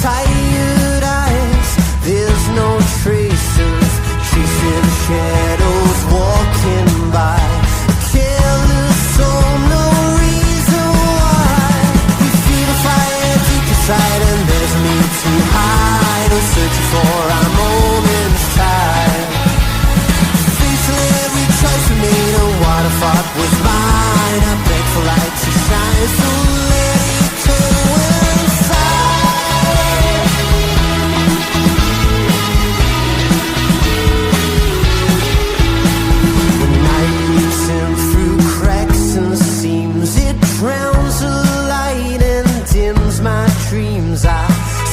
tired eyes. There's no traces, chasing shadows, walking by. Careless soul, no reason why. We feel the fire deep inside, and there's a need to hide. We're searching for our moment's tide. Facing every choice we made, and what I thought was mine. I beg for light to shine, so let it go inside. When night leaks in through cracks and seams, it drowns the light and dims my dreams. I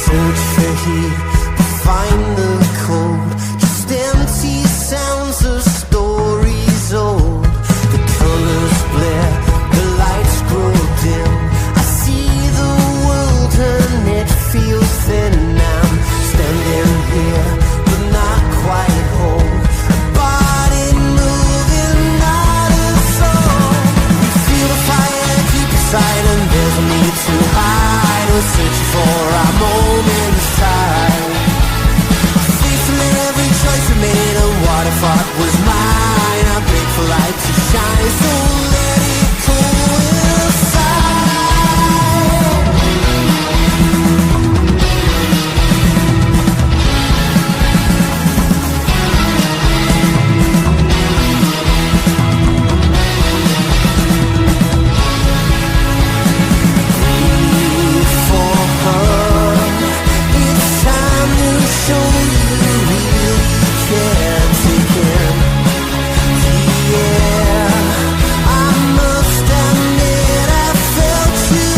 search for heat, but find the cold. Just empty sounds of stories old. The colors blare, the lights grow dim. I see the world and it feels thin. I'm standing here, but not quite whole. Body moving, not a soul. We feel the fire deep inside, and there's a need to hide. We're searching for our moment's tide. Facing every choice we made, and what I thought was mine. I beg for light to shine, so let it go inside. Breathe for her. It's time to show you really care. Take it. Yeah, I must admit I felt you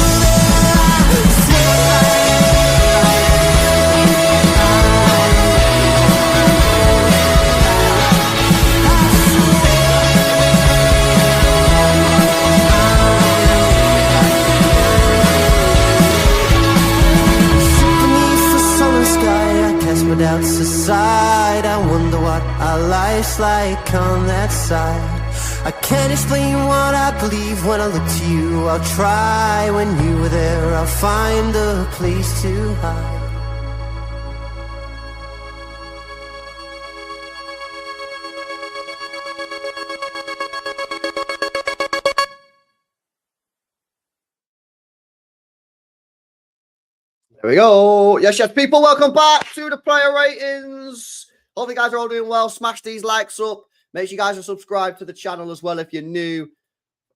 beneath the sun and sky. I cast my doubts aside. I wonder what our life's like on that side. I can't explain what I believe when I look to you. I'll try. When you were there, I'll find a place to hide. There we go. Yes, people, welcome back to the player ratings. Hope you guys are all doing well. Smash these likes up. Make sure you guys are subscribed to the channel as well if you're new.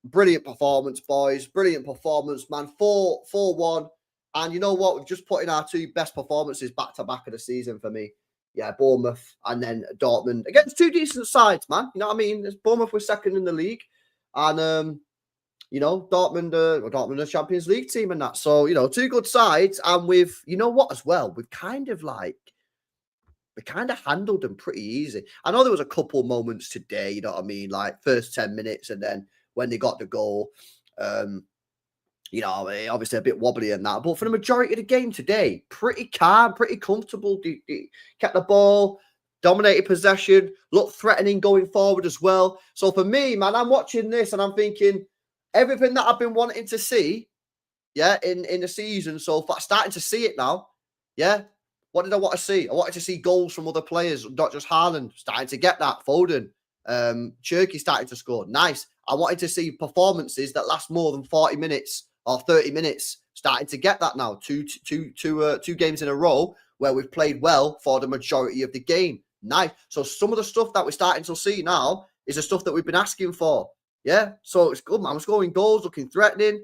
Brilliant performance, boys. Brilliant performance, man. 4-1. And you know what? We've just put in our two best performances back-to-back of the season for me. Yeah, Bournemouth and then Dortmund. Against two decent sides, man. You know what I mean? Bournemouth was second in the league. And, you know, Dortmund a Champions League team and that. So, you know, two good sides. And we've, you know what, as well, we kind of handled them pretty easy. I know there was a couple moments today, you know what I mean? Like first 10 minutes and then when they got the goal, you know, obviously a bit wobbly and that. But for the majority of the game today, pretty calm, pretty comfortable. They kept the ball, dominated possession, looked threatening going forward as well. So for me, man, I'm watching this and I'm thinking everything that I've been wanting to see, yeah, in the season so far, starting to see it now, yeah. What did I want to see? I wanted to see goals from other players, not just Haaland. Starting to get that. Foden. Cherki starting to score. Nice. I wanted to see performances that last more than 40 minutes or 30 minutes. Starting to get that now. Two games in a row where we've played well for the majority of the game. Nice. So some of the stuff that we're starting to see now is the stuff that we've been asking for. Yeah. So it's good, man. We're scoring goals, looking threatening.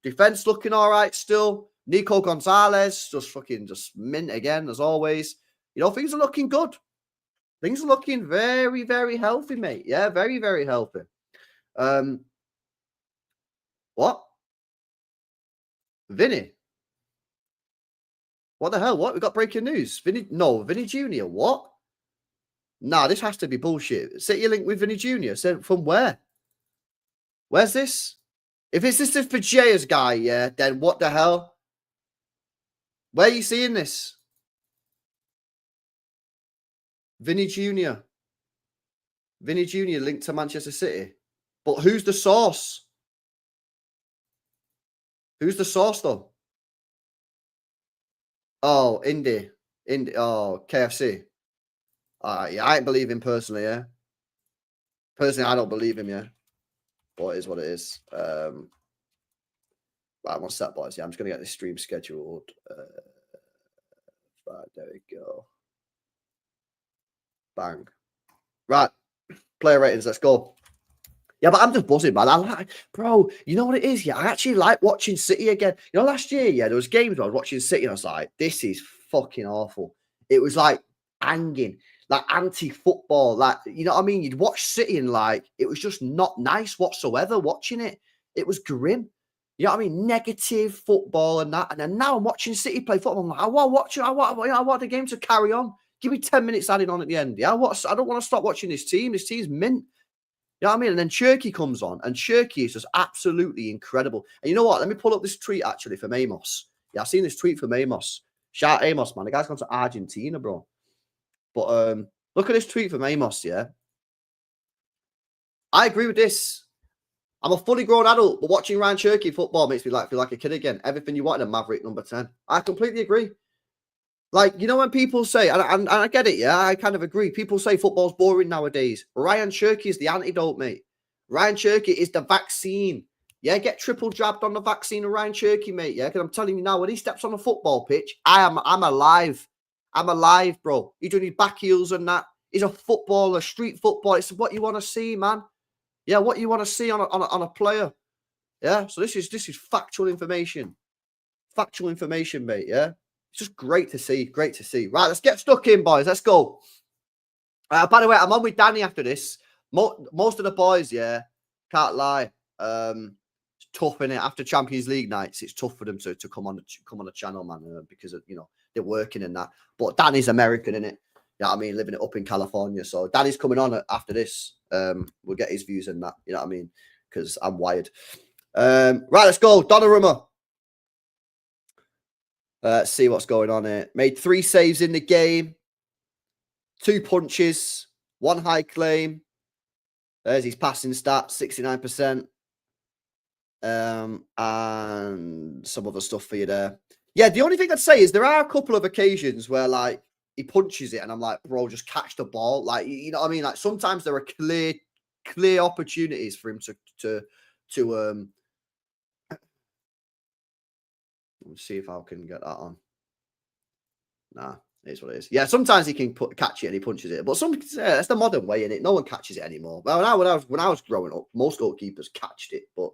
Defense looking all right still. Nico Gonzalez, just mint again, as always. You know, things are looking good. Things are looking very, very healthy, mate. Yeah, very, very healthy. What? Vinny? What the hell? What? We got breaking news. Vinny Jr. What? Nah, this has to be bullshit. City link with Vinny Jr. Sent from where? Where's this? If it's this for Jaya's guy, yeah, then what the hell? Where are you seeing this? Vinny Jr. Vinny Jr. linked to Manchester City. But who's the source? Who's the source, though? Oh, Oh, KFC. Yeah, I ain't believe him personally, yeah. Personally, I don't believe him, yeah. But it is what it is. Right, one sec, boys. Yeah, I'm just going to get this stream scheduled. Right, there we go. Bang. Right, player ratings, let's go. Yeah, but I'm just buzzing, man. Bro, you know what it is? Yeah, I actually like watching City again. You know, last year, yeah, there was games where I was watching City and I was like, this is fucking awful. It was like hanging, like anti-football. Like, you know what I mean? You'd watch City and like, it was just not nice whatsoever watching it. It was grim. You know what I mean? Negative football and that. And then now I'm watching City play football. I'm like, I want the game to carry on. Give me 10 minutes added on at the end. Yeah, I don't want to stop watching this team. This team's mint. You know what I mean? And then Cherki comes on, and Cherki is just absolutely incredible. And you know what? Let me pull up this tweet actually from Amos. Yeah, I've seen this tweet from Amos. Shout out Amos, man. The guy's gone to Argentina, bro. But look at this tweet from Amos, yeah? I agree with this. I'm a fully grown adult, but watching Ryan Cherki football makes me feel like a kid again. Everything you want in a Maverick number 10. I completely agree. Like, you know, when people say, and I get it, yeah, I kind of agree. People say football's boring nowadays. Ryan Cherki is the antidote, mate. Ryan Cherki is the vaccine. Yeah, get triple jabbed on the vaccine of Ryan Cherki, mate. Yeah, because I'm telling you now, when he steps on a football pitch, I'm alive. I'm alive, bro. He's doing his back heels and that. He's a footballer, street football. It's what you want to see, man. Yeah, what you want to see on a player. Yeah, so this is factual information. Factual information, mate. Yeah. It's just great to see. Great to see. Right, let's get stuck in, boys. Let's go. By the way, I'm on with Danny after this. Most of the boys, yeah, can't lie. It's tough, innit? After Champions League nights, it's tough for them to come on the channel, man, because of, you know, they're working and that. But Danny's American, innit? You know what I mean? Living it up in California. So Danny's coming on after this. We'll get his views and that. You know what I mean? Because I'm wired. Right, let's go. Donnarumma. See what's going on here. Made 3 saves in the game. 2 punches. 1 high claim. There's his passing stats, 69%. And some other stuff for you there. Yeah, the only thing I'd say is there are a couple of occasions where, like, he punches it and I'm like, bro, just catch the ball. Like, you know what I mean? Like, sometimes there are clear opportunities for him to let's see if I can get that on. Nah, it is what it is. Yeah, sometimes he can catch it and he punches it, but that's the modern way in it. No one catches it anymore. Well, when I was growing up, most goalkeepers catched it, but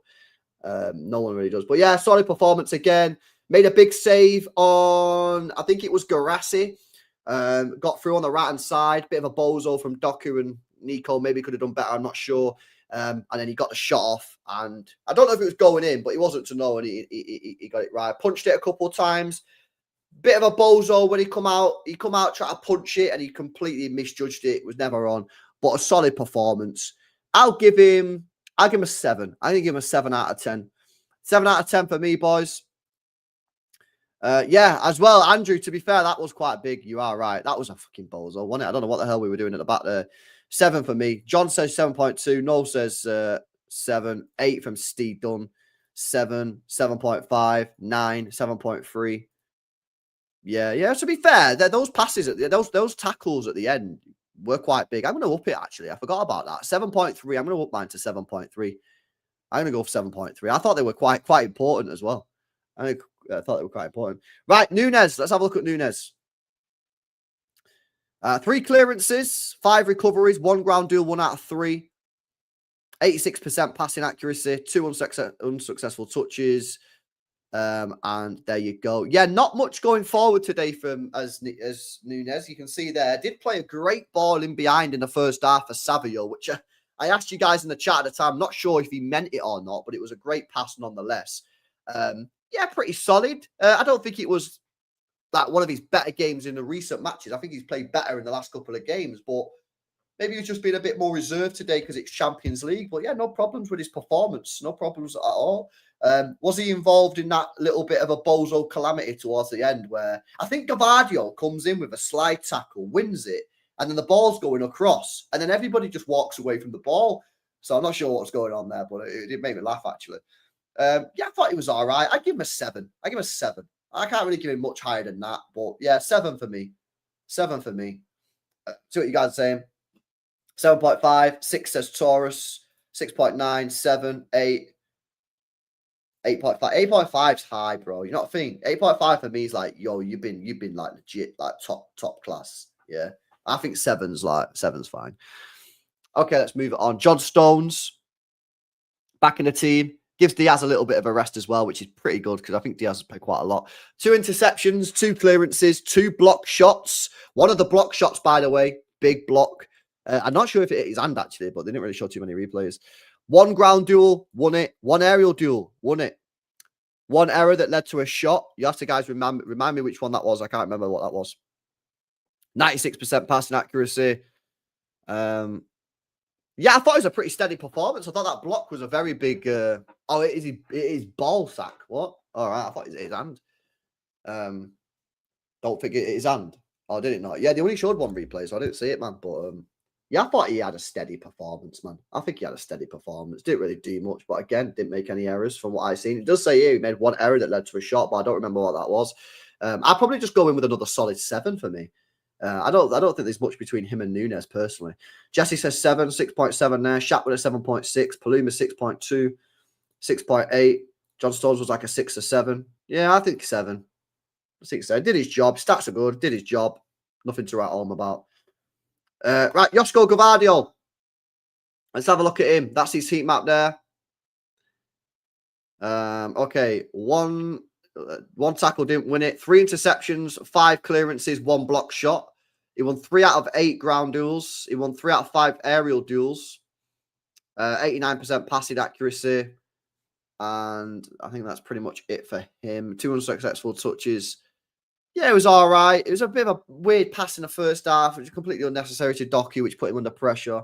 no one really does. But yeah, solid performance again. Made a big save on, I think it was Garassi. Got through on the right hand side. Bit of a bozo from Doku and Nico. Maybe could have done better. I'm not sure. And then he got the shot off, and I don't know if it was going in, but he wasn't to know, and he got it right. Punched it a couple of times. Bit of a bozo when he come out, try to punch it, and he completely misjudged it. It was never on, but a solid performance. I'll give him a 7. I think give him a 7 out of 10. 7 out of 10 for me, boys. Yeah, as well, Andrew, to be fair, that was quite big. You are right. That was a fucking bozo, wasn't it? I don't know what the hell we were doing at the back there. 7 for me. John says 7.2. Noel says 7. 8 from Steve Dunn. 7. 7.5. 9. 7.3. Yeah. To be fair, those passes, those tackles at the end were quite big. I'm going to up it, actually. I forgot about that. 7.3. I'm going to up mine to 7.3. I'm going to go for 7.3. I thought they were quite important as well. I thought they were quite important. Right, Nunez. Let's have a look at Nunez. 3 clearances, 5 recoveries, 1 ground duel, 1 out of 3. 86% passing accuracy, 2 unsuccessful touches. And there you go. Yeah, not much going forward today from as Nunez. You can see there. Did play a great ball in behind in the first half for Savinho, which I asked you guys in the chat at the time. I'm not sure if he meant it or not, but it was a great pass nonetheless. Yeah, pretty solid. I don't think it was like one of his better games in the recent matches. I think he's played better in the last couple of games, but maybe he's just been a bit more reserved today because it's Champions League. But yeah, no problems with his performance. No problems at all. Was he involved in that little bit of a bozo calamity towards the end where I think Gvardiol comes in with a slide tackle, wins it, and then the ball's going across, and then everybody just walks away from the ball. So I'm not sure what's going on there, but it made me laugh, actually. Yeah, I thought he was all right. I'd give him a 7. I can't really give him much higher than that. But yeah, 7 for me. 7 for me. See what you guys are saying. 7.5. 6 says Taurus. 6.9. 7. 8. 8.5. 8.5 is high, bro. You know what I think? 8.5 for me is like, yo, you've been like legit, like top class. Yeah. I think 7's fine. Okay, let's move it on. John Stones back in the team. Gives Diaz a little bit of a rest as well, which is pretty good because I think Diaz has played quite a lot. 2 interceptions, 2 clearances, 2 block shots. One of the block shots, by the way, big block. I'm not sure if it hit his hand actually, but they didn't really show too many replays. 1 ground duel, won it. 1 aerial duel, won it. 1 error that led to a shot. You have to, guys, remind me which one that was. I can't remember what that was. 96% passing accuracy. Yeah, I thought it was a pretty steady performance. I thought that block was a very big... it is ball sack. What? All right, I thought it was his hand. Don't think it his hand. Oh, did it not? Yeah, they only showed 1 replay, so I didn't see it, man. But yeah, I thought he had a steady performance, man. I think he had a steady performance. Didn't really do much, but again, didn't make any errors from what I've seen. It does say here he made 1 error that led to a shot, but I don't remember what that was. I'll probably just go in with another solid 7 for me. I don't think there's much between him and Nunez personally. Jesse says 7, 6.7 there. Shat with a 7.6. Paluma 6.2, 6.8. John Stones was like a 6 or 7. Yeah, I think 7. I think so. Did his job. Stats are good. Did his job. Nothing to write home about. Right, Josko Gvardiol. Let's have a look at him. That's his heat map there. Okay, one tackle, didn't win it. 3 interceptions, 5 clearances, 1 block shot. He won 3 out of 8 ground duels. He won 3 out of 5 aerial duels. 89% passing accuracy. And I think that's pretty much it for him. 2 unsuccessful touches. Yeah, it was all right. It was a bit of a weird pass in the first half, which was completely unnecessary to Doku, which put him under pressure.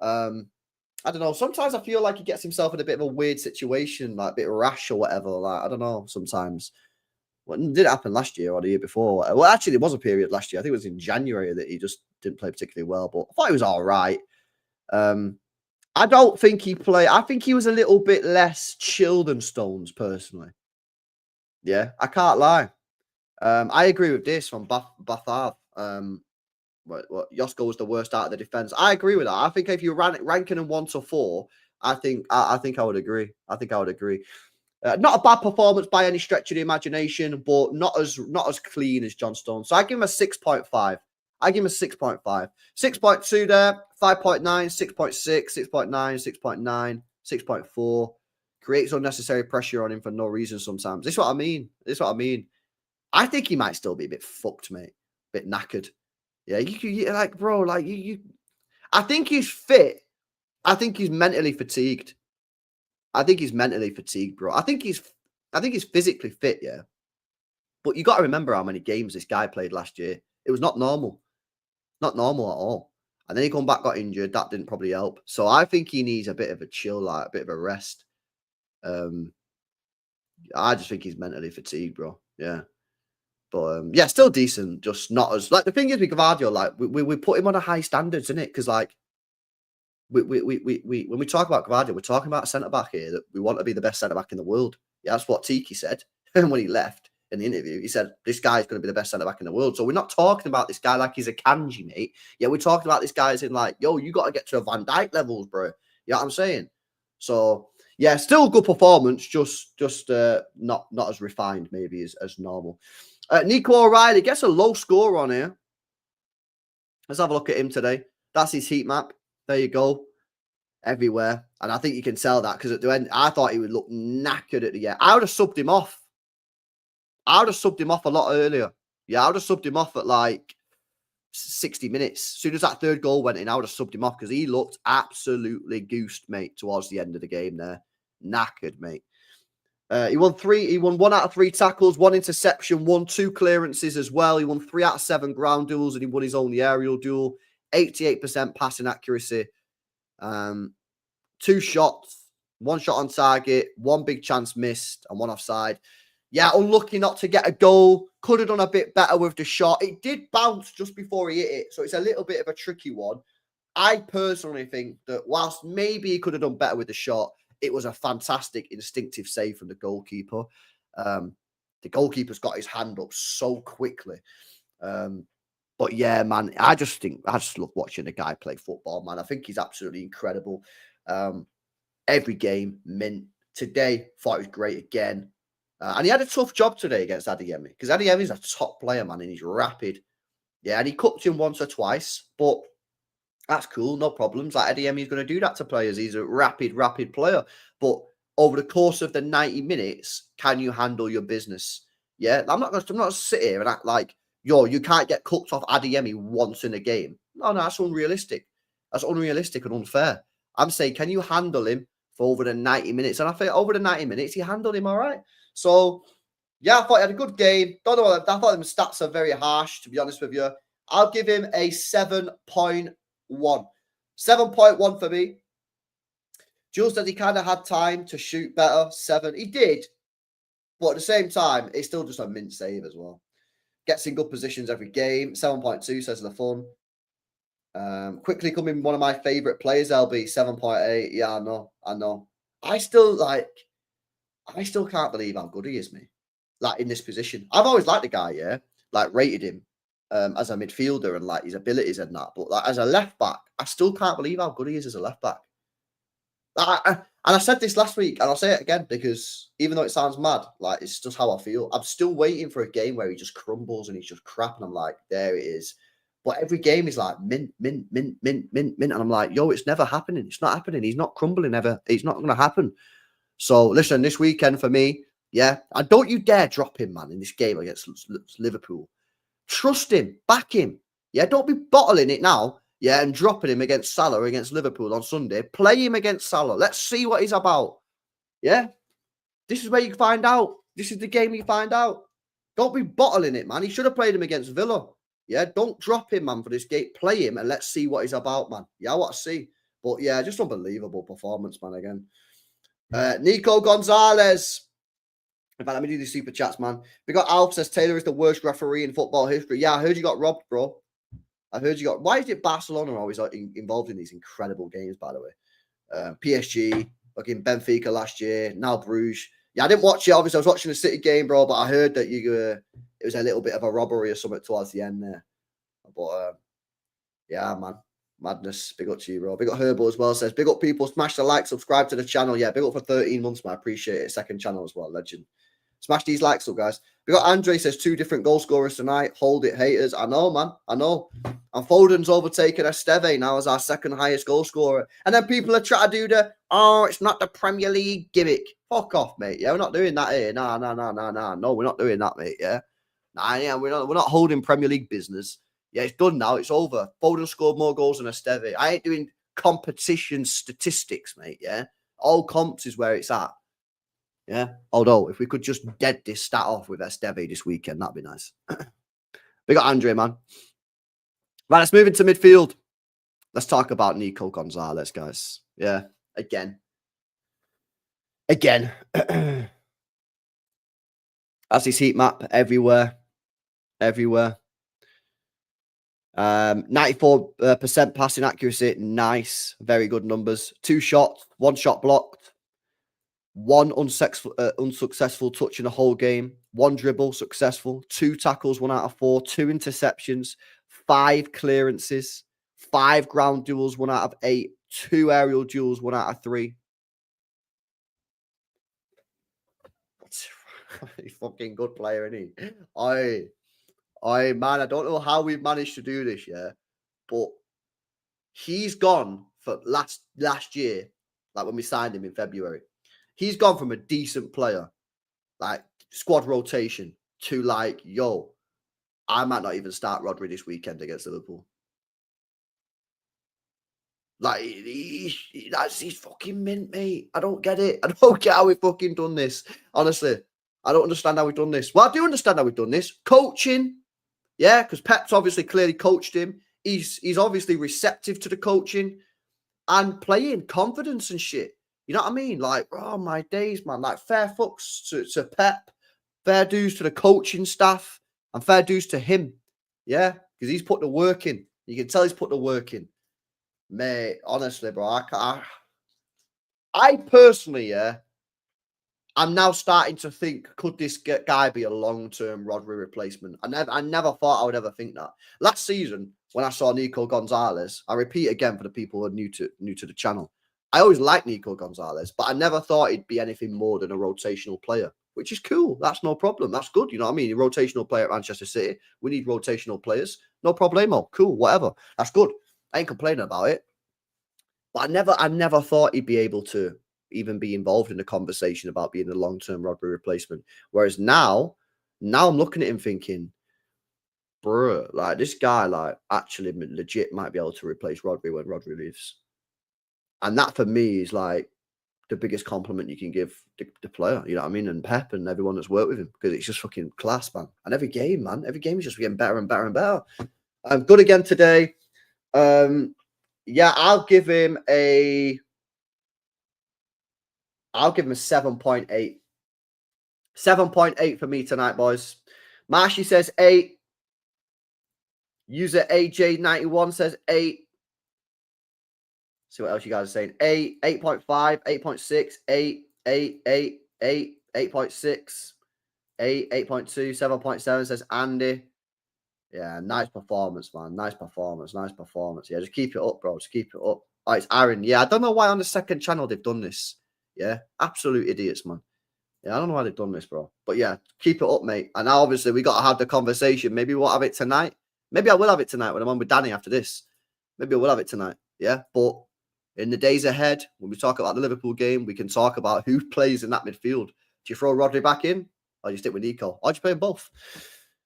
I don't know. Sometimes I feel like he gets himself in a bit of a weird situation, like a bit rash or whatever. Like, I don't know, sometimes. Well, it didn't happen last year or the year before. Well, actually, there was a period last year. I think it was in January that he just didn't play particularly well, but I thought he was all right. I don't think he played. I think he was a little bit less chill than Stones, personally. Yeah, I can't lie. I agree with this from Bathard. What Josko was the worst out of the defense. I agree with that. I think if you ranking them 1 to 4, I think I would agree. I think I would agree. Not a bad performance by any stretch of the imagination, but not as clean as John Stones. So I give him a 6.5. I give him a 6.5. 6.2 there, 5.9, 6.6, 6.9, 6.9, 6.4. Creates unnecessary pressure on him for no reason sometimes. This is what I mean. I think he might still be a bit fucked, mate. A bit knackered. Yeah, you like, bro, like you. I think he's fit. I think he's mentally fatigued. I think he's mentally fatigued, bro. I think he's physically fit, yeah. But you got to remember how many games this guy played last year. It was not normal. Not normal at all. And then he come back, got injured. That didn't probably help. So I think he needs a bit of a chill, like a bit of a rest. I just think he's mentally fatigued, bro. Yeah. But yeah, still decent, just not as like the thing is with Gvardiol, like we put him on a high standards, isn't it? Because like we when we talk about Gvardiol, we're talking about a centre back here that we want to be the best centre back in the world. Yeah, that's what Tiki said when he left in the interview. He said this guy's going to be the best centre back in the world. So we're not talking about this guy like he's a kanji, mate. Yeah, we're talking about this guy as in like, yo, you got to get to a Van Dijk levels, bro. You know what I'm saying? So yeah, still good performance, just not as refined maybe as normal. Nico O'Reilly gets a low score on here. Let's have a look at him today. That's his heat map. There you go. Everywhere. And I think you can tell that because at the end, I thought he would look knackered at the end. I would have subbed him off. I would have subbed him off a lot earlier. Yeah, I would have subbed him off at like 60 minutes. As soon as that 3rd goal went in, I would have subbed him off because he looked absolutely goosed, mate, towards the end of the game there. Knackered, mate. He won 1 out of 3 tackles, 1 interception, 2 clearances as well. He won 3 out of 7 ground duels, and he won his only aerial duel. 88% passing accuracy. 2 shots, 1 shot on target, 1 big chance missed, and 1 offside. Yeah, unlucky not to get a goal. Could have done a bit better with the shot. It did bounce just before he hit it, so it's a little bit of a tricky one. I personally think that whilst maybe he could have done better with the shot, it was a fantastic instinctive save from the goalkeeper. the goalkeeper's got his hand up so quickly. But yeah, man, I just love watching the guy play football, man. I think he's absolutely incredible. Every game, mint. Today, thought he was great again. And he had a tough job today against Adeyemi, because Adeyemi's a top player, man, and he's rapid. Yeah, and he cooked him once or twice, but that's cool, no problems. Like Adeyemi's going to do that to players. He's a rapid player. But over the course of the 90 minutes, can you handle your business? Yeah, I'm not going to sit here and act like, you can't get cooked off Adeyemi once in a game. No, that's unrealistic. That's unrealistic and unfair. I'm saying, can you handle him for over the 90 minutes? And I think over the 90 minutes, he handled him all right. So, yeah, I thought he had a good game. Don't know what I thought his stats are very harsh, to be honest with you. I'll give him a 7.1. 7.1 for me. Jules said he kind of had time to shoot better. 7. He did. But at the same time, it's still just a mint save as well. Gets in good positions every game. 7.2 says the fun. Quickly coming one of my favourite players, LB. 7.8. Yeah, I know. I still can't believe how good he is, mate. Like, in this position. I've always liked the guy, yeah. Like, rated him as a midfielder and, like, his abilities and that. But, like, as a left-back, I still can't believe how good he is as a left-back. And I said this last week, and I'll say it again, because even though it sounds mad, like, it's just how I feel. I'm still waiting for a game where he just crumbles and he's just crap, and I'm like, there it is. But every game is like mint. And I'm like, it's never happening. It's not happening. He's not crumbling ever. It's not going to happen. So, listen, this weekend for me, yeah, and don't you dare drop him, man, in this game against Liverpool. Trust him. Back him. Yeah, don't be bottling it now. Yeah, and dropping him against Salah or against Liverpool on Sunday. Play him against Salah. Let's see what he's about. Yeah? This is where you find out. This is the game you find out. Don't be bottling it, man. He should have played him against Villa. Yeah, don't drop him, man, for this game. Play him and let's see what he's about, man. Yeah, I want to see. But yeah, just unbelievable performance, man, again. Nico Gonzalez. In fact, let me do these super chats, man. We got Alf says Taylor is the worst referee in football history. Yeah, I heard you got robbed, bro. I heard you got... Why is it Barcelona always involved in these incredible games, by the way? PSG, fucking Benfica last year, now Bruges. Yeah, I didn't watch it. Obviously, I was watching the City game, bro, but I heard that it was a little bit of a robbery or something towards the end there. But, yeah, man. Madness. Big up to you, bro. Big up Herbal as well. Says, big up people. Smash the like, subscribe to the channel. Yeah, big up for 13 months, man. I appreciate it. Second channel as well. Legend. Smash these likes up, guys. We got Andre says 2 different goal scorers tonight. Hold it, haters. I know, man. I know. And Foden's overtaken Esteve now as our second highest goal scorer. And then people are trying to do it's not the Premier League gimmick. Fuck off, mate. Yeah, we're not doing that here. No. No, we're not doing that, mate. Yeah. Nah, yeah, we're not holding Premier League business. Yeah, it's done now. It's over. Foden scored more goals than Esteve. I ain't doing competition statistics, mate. Yeah. All comps is where it's at. Yeah. Although, if we could just dead this stat off with Esteve this weekend, that'd be nice. We got Andre, man. Right, let's move into midfield. Let's talk about Nico Gonzalez, guys. Yeah. Again. That's his heat map everywhere. 94% passing accuracy. Nice. Very good numbers. 2 shots. 1 shot blocked. 1 unsuccessful touch in the whole game. 1 dribble successful. 2 tackles, 1 out of 4. 2 interceptions. 5 clearances. 5 ground duels, 1 out of 8. 2 aerial duels, 1 out of 3. He's fucking good player, isn't he? Man, I don't know how we've managed to do this, yeah, but he's gone for last year, like when we signed him in February. He's gone from a decent player, like squad rotation, to like, I might not even start Rodri this weekend against Liverpool. Like, he's fucking mint, mate. I don't get it. I don't get how we've fucking done this. Honestly, I don't understand how we've done this. Well, I do understand how we've done this. Coaching, yeah, because Pep's obviously clearly coached him. He's obviously receptive to the coaching and playing confidence and shit. You know what I mean? Like, oh my days, man. Like, fair fucks to Pep, fair dues to the coaching staff, and fair dues to him. Yeah, because he's put the work in. You can tell he's put the work in. Mate, honestly, bro, I personally, yeah, I'm now starting to think, could this guy be a long-term Rodri replacement? I never thought I would ever think that. Last season, when I saw Nico Gonzalez, I repeat again for the people who are new to the channel, I always liked Nico Gonzalez, but I never thought he'd be anything more than a rotational player, which is cool. That's no problem. That's good. You know what I mean? A rotational player at Manchester City. We need rotational players. No problemo. Cool. Whatever. That's good. I ain't complaining about it. But I never thought he'd be able to even be involved in the conversation about being a long-term Rodri replacement. Whereas now I'm looking at him thinking, bruh, like this guy, like actually legit might be able to replace Rodri when Rodri leaves. And that for me is like the biggest compliment you can give the player, you know what I mean? And Pep and everyone that's worked with him, because it's just fucking class, man. And every game is just getting better and better and better. Good again today. Yeah, I'll give him a 7.8. 7.8 for me tonight, boys. Marshy says 8. User AJ91 says 8. See what else you guys are saying. 8, 8.5, 8.6, 8, 8, 8, 8, 8.6, 8, 8.2, 7.7 says Andy. Yeah, nice performance, man. Nice performance. Yeah, just keep it up, bro. Just keep it up. Oh, it's Aaron. Yeah, I don't know why on the second channel they've done this. Yeah, absolute idiots, man. Yeah, I don't know why they've done this, bro. But yeah, keep it up, mate. And now, obviously, we got to have the conversation. Maybe we'll have it tonight. Maybe I will have it tonight when I'm on with Danny after this. Maybe I will have it tonight. Yeah, but in the days ahead, when we talk about the Liverpool game, we can talk about who plays in that midfield. Do you throw Rodri back in, or do you stick with Nico? Or do you play them both?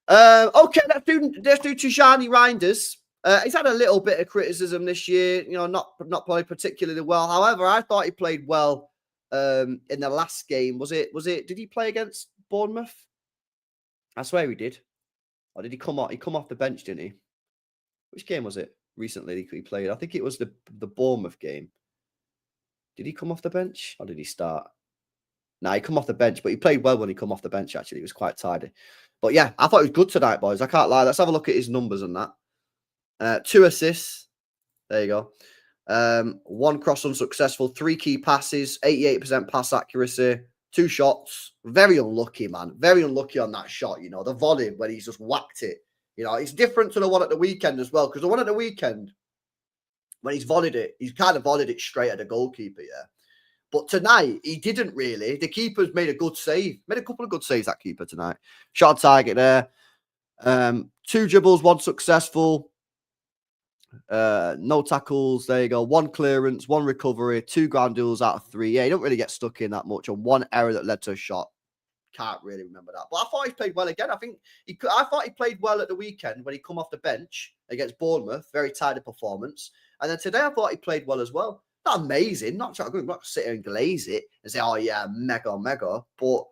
Okay, let's do Tijani Reijnders. He's had a little bit of criticism this year, you know, not played particularly well. However, I thought he played well in the last game. Was it? Did he play against Bournemouth? I swear he did. Or did he come off? He come off the bench, didn't he? Which game was it recently he played? I think it was the Bournemouth game. Did he come off the bench or did he start? No, he come off the bench, but he played well when he come off the bench, actually. He was quite tidy. But yeah, I thought he was good tonight, boys. I can't lie. Let's have a look at his numbers and that. 2 assists. There you go. 1 cross unsuccessful. 3 key passes. 88% pass accuracy. 2 shots. Very unlucky, man. Very unlucky on that shot, you know. The volley when he's just whacked it. You know, it's different to the one at the weekend as well. Because the one at the weekend, when he's volleyed it, he's kind of volleyed it straight at the goalkeeper, yeah. But tonight, he didn't really. The keeper's made a good save. Made a couple of good saves, that keeper, tonight. Shot on target there. 2 dribbles, 1 successful. No tackles. There you go. 1 clearance, 1 recovery, 2 ground duels out of 3. Yeah, he don't really get stuck in that much. And 1 error that led to a shot. Can't really remember that. But I thought he played well again. I thought he played well at the weekend when he come off the bench against Bournemouth. Very tidy performance. And then today I thought he played well as well. Not amazing. Not going to sit here and glaze it and say, oh, yeah, mega. But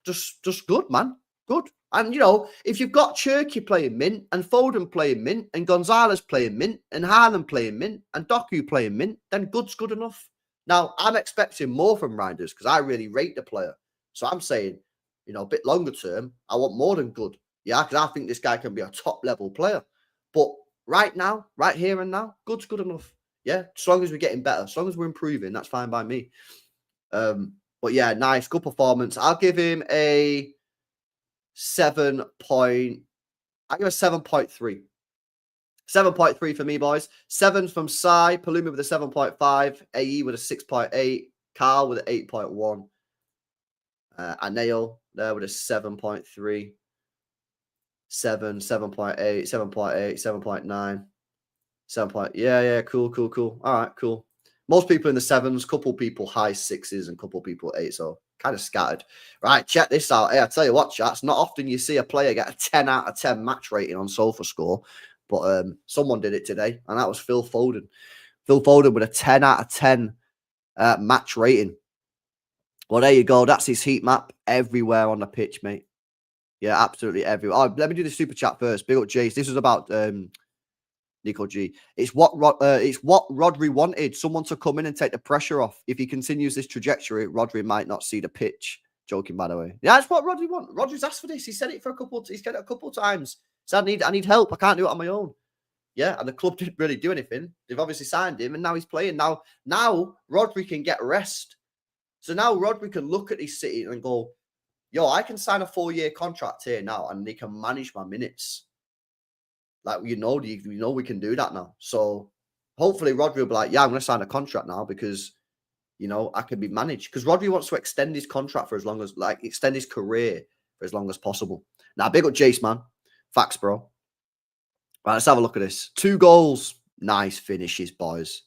just good, man. Good. And, you know, if you've got Cherki playing mint and Foden playing mint and Gonzalez playing mint and Haaland playing mint and Doku playing mint, then good's good enough. Now, I'm expecting more from Reijnders because I really rate the player. So I'm saying, you know, a bit longer term, I want more than good. Yeah, because I think this guy can be a top-level player. But right now, right here and now, good's good enough. Yeah, as long as we're getting better, as long as we're improving, that's fine by me. But yeah, nice, good performance. I'll give him a 7.3. 7.3 for me, boys. 7 from Sai, Paluma with a 7.5, AE with a 6.8, Karl with an 8.1, Aneo there with a 7.3, 7, 7.8, 7.8, 7.9. 7. Yeah, cool. All right, cool. Most people in the 7s, couple people high 6s, and couple people 8. So kind of scattered. Right, check this out. Hey, I tell you what, chat. It's not often you see a player get a 10 out of 10 match rating on SofaScore, but someone did it today, and that was Phil Foden. Phil Foden with a 10 out of 10 match rating. Well, there you go. That's his heat map everywhere on the pitch, mate. Yeah, absolutely everywhere. Oh, let me do the super chat first. Big up, Jace. This was about Nico G. It's what Rodri wanted. Someone to come in and take the pressure off. If he continues this trajectory, Rodri might not see the pitch. Joking, by the way. Yeah, that's what Rodri wants. Rodri's asked for this. He said it for he's said it a couple of times. So I need help. I can't do it on my own. Yeah, and the club didn't really do anything. They've obviously signed him, and now he's playing. Now Rodri can get rest. So now Rodri can look at his City and go, yo, I can sign a 4-year contract here now and they can manage my minutes. Like, we can do that now. So hopefully Rodri will be like, yeah, I'm going to sign a contract now because, I can be managed. Because Rodri wants to extend his contract for as long as, extend his career for as long as possible. Now, big up Jace, man. Facts, bro. Right, let's have a look at this. 2 goals. Nice finishes, boys.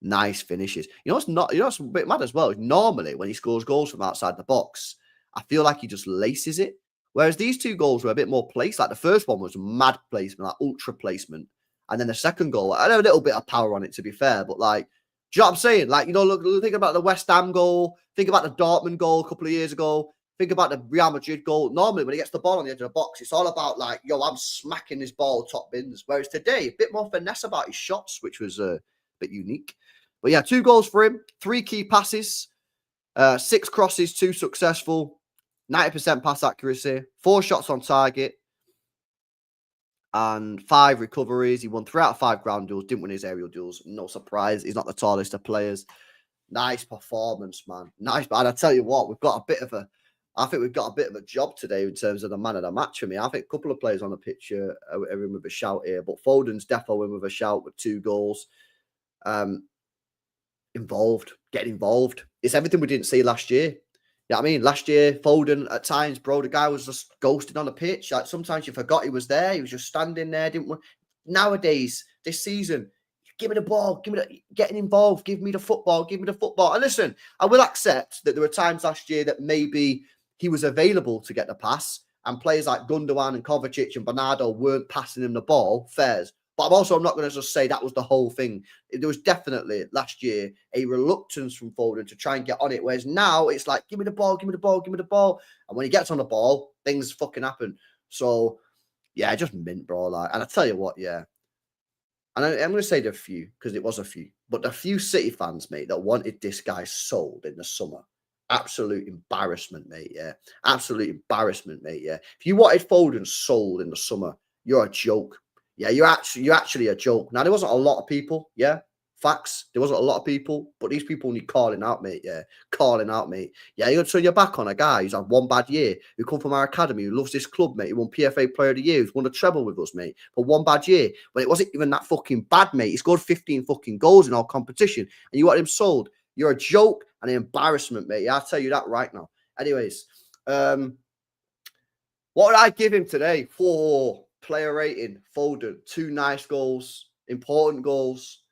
Nice finishes. What's a bit mad as well? Normally, when he scores goals from outside the box, I feel like he just laces it. Whereas these 2 goals were a bit more placed. Like the first one was mad placement, like ultra placement. And then the second goal, I had a little bit of power on it, to be fair. But do you know what I'm saying? Look, think about the West Ham goal. Think about the Dortmund goal a couple of years ago. Think about the Real Madrid goal. Normally, when he gets the ball on the edge of the box, it's all about yo, I'm smacking this ball top bins. Whereas today, a bit more finesse about his shots, which was a bit unique. But yeah, 2 goals for him, 3 key passes, 6 crosses, 2 successful, 90% pass accuracy, 4 shots on target, and 5 recoveries. He won 3 out of 5 ground duels, didn't win his aerial duels. No surprise. He's not the tallest of players. Nice performance, man. Nice. And I tell you what, I think we've got a bit of a job today in terms of the man of the match for me. I think a couple of players on the pitch are in with a shout here, but Foden's definitely in with a shout with 2 goals. Getting involved. It's everything we didn't see last year. You know what I mean? Last year, Foden, at times, bro, the guy was just ghosting on the pitch. Like, sometimes you forgot he was there. He was just standing there. Nowadays, this season, give me the ball. Getting involved. Give me the football. And listen, I will accept that there were times last year that maybe he was available to get the pass and players like Gundogan and Kovacic and Bernardo weren't passing him the ball. Fairs. But I'm not going to just say that was the whole thing. There was definitely last year a reluctance from Foden to try and get on it. Whereas now it's like, give me the ball. And when he gets on the ball, things fucking happen. So, yeah, just mint, bro. And I tell you what, yeah. And I'm going to say there are a few, because it was a few. But the few City fans, mate, that wanted this guy sold in the summer. Absolute embarrassment, mate, yeah. Absolute embarrassment, mate, yeah. If you wanted Foden sold in the summer, you're a joke. Yeah, you're actually a joke. Now, there wasn't a lot of people, yeah. Facts. There wasn't a lot of people, but these people need calling out, mate, yeah. Calling out, mate. Yeah, you're back on a guy who's had 1 bad year, who come from our academy, who loves this club, mate. He won PFA Player of the Year, who's won a treble with us, mate, for 1 bad year. But it wasn't even that fucking bad, mate. He scored 15 fucking goals in our competition, and you want him sold. You're a joke and an embarrassment, mate. Yeah, I'll tell you that right now. Anyways, what would I give him today? 4. Player rating, Foden, 2 nice goals, important goals.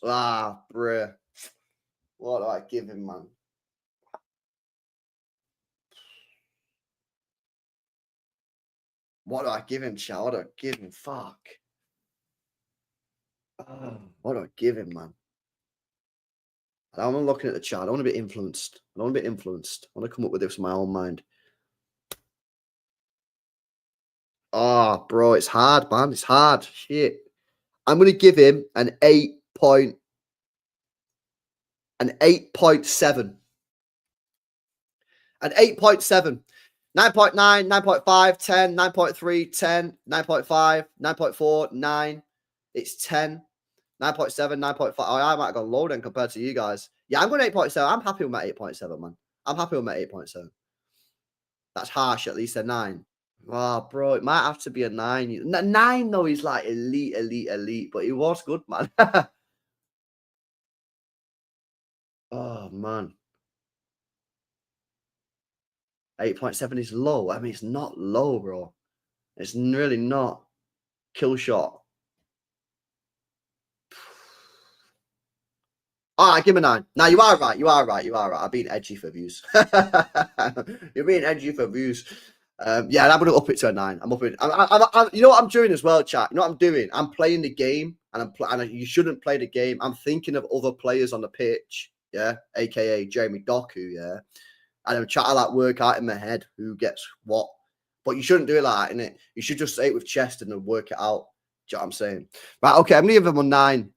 Ah, bruh. What do I give him, man? What do I give him, chat? What do I give him? Fuck. What do I give him, man? I'm looking at the chat. I want to be influenced. I want to come up with this in my own mind. Oh, bro, it's hard, man. It's hard. Shit. I'm going to give him an 8.7. 9.9, 9.5, 10, 9.3, 10, 9.5, 9.4, 9. It's 10. 9.7, 9.5. Oh, I might have gone low then compared to you guys. Yeah, I'm going 8.7. I'm happy with my 8.7, man. I'm happy with my 8.7. That's harsh, at least a 9. Oh, bro, it might have to be a 9. 9, though, he's like elite, but he was good, man. Oh, man. 8.7 is low. I mean, it's not low, bro. It's really not. Kill shot. All right, give him a 9. Now, you are right. I've been edgy for views. You're being edgy for views. Yeah, I'm going to up it to a 9. I'm you know what I'm doing as well, chat? You know what I'm doing? I'm playing the game, and you shouldn't play the game. I'm thinking of other players on the pitch, yeah, a.k.a. Jeremy Doku, yeah. And I'm trying to like work out in my head who gets what. But you shouldn't do it like that, innit? You should just say it with chest and then work it out. Do you know what I'm saying? Right, okay, I'm going to give him a 9.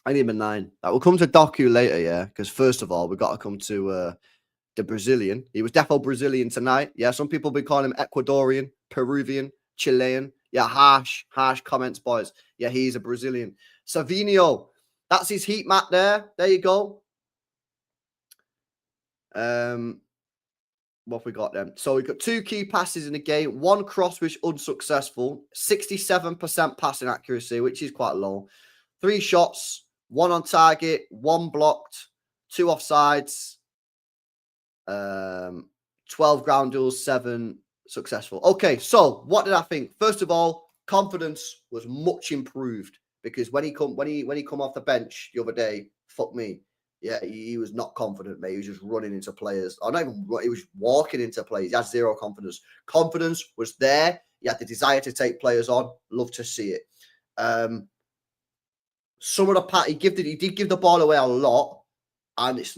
I need him a 9. We'll come to Doku later, yeah? Because first of all, we've got to come to the Brazilian. He was defo Brazilian tonight. Yeah, some people be calling him Ecuadorian, Peruvian, Chilean. Yeah, harsh comments, boys. Yeah, he's a Brazilian. Savinho, that's his heat map there. There you go. What have we got then? So we've got 2 key passes in the game. 1 cross, which unsuccessful. 67% passing accuracy, which is quite low. 3 shots, 1 on target, 1 blocked, 2 offsides, 12 ground duels, 7 successful. Okay, so what did I think? First of all, confidence was much improved because when he come off the bench the other day, fuck me. Yeah, he was not confident, mate. He was just running into players. Or not even, he was walking into players. He had 0 confidence. Confidence was there. He had the desire to take players on. Love to see it. Some of the he did give the ball away a lot, and it's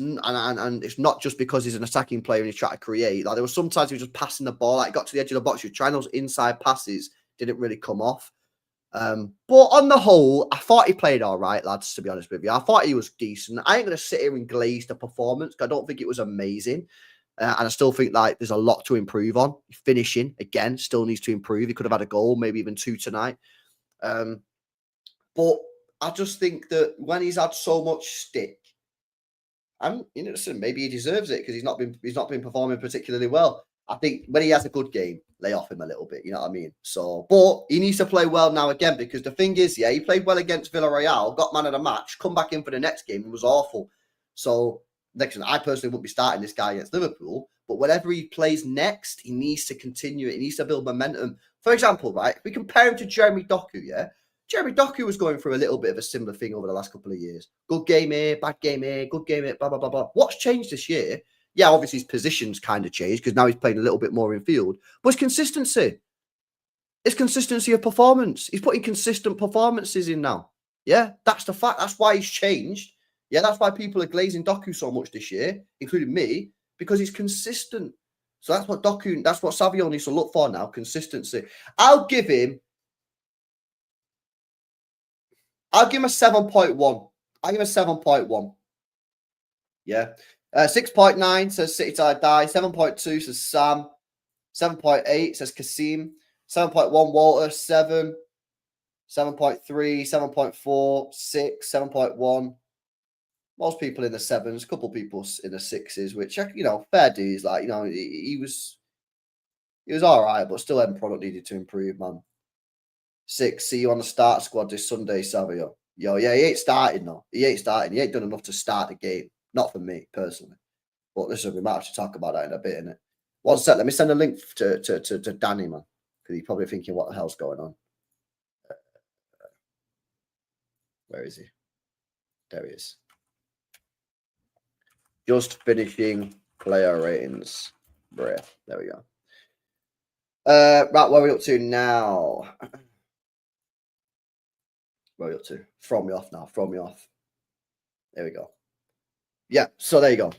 not just because he's an attacking player and he's trying to create. Like there was sometimes he was just passing the ball. Like got to the edge of the box, he was trying those inside passes, didn't really come off. But on the whole, I thought he played all right, lads, to be honest with you. I thought he was decent. I ain't going to sit here and glaze the performance because I don't think it was amazing. And I still think like there's a lot to improve on. Finishing, again, still needs to improve. He could have had a goal, maybe even 2 tonight. But I just think that when he's had so much stick, and listen, maybe he deserves it because he's not been performing particularly well. I think when he has a good game, lay off him a little bit. You know what I mean? So, but he needs to play well now again because the thing is, yeah, he played well against Villarreal, got man of the match, come back in for the next game and was awful. So, next one, I personally wouldn't be starting this guy against Liverpool, but whenever he plays next, he needs to continue it. He needs to build momentum. For example, right, if we compare him to Jeremy Doku, yeah? Jeremy Doku was going through a little bit of a similar thing over the last couple of years. Good game here, bad game here, good game here, blah, blah, blah, blah. What's changed this year? Yeah, obviously his position's kind of changed because now he's playing a little bit more in field. But it's consistency. It's consistency of performance. He's putting consistent performances in now. Yeah, that's the fact. That's why he's changed. Yeah, that's why people are glazing Doku so much this year, including me, because he's consistent. So that's what Savinho needs to look for now, consistency. I'll give him a 7.1. I'll give him a 7.1. Yeah. 6.9 says City Till I Die. 7.2 says Sam. 7.8 says Kasim. 7.1 Walter. 7. 7.3. 7.4. 6. 7.1. Most people in the 7s. A couple people in the 6s, which, fair dues. Like, he was all right, but still end product needed to improve, man. 6. See you on the start squad this Sunday, Savio. Yo, yeah, he ain't starting, though. He ain't starting. He ain't done enough to start the game. Not for me, personally. But listen, we might have to talk about that in a bit, innit? 1 sec. Let me send a link to Danny, man. Because he's probably thinking, what the hell's going on? Where is he? There he is. Just finishing player ratings. There we go. Right, where are we up to now? Where are we up to? Throw me off now. Throw me off. There we go. Yeah, so there you go.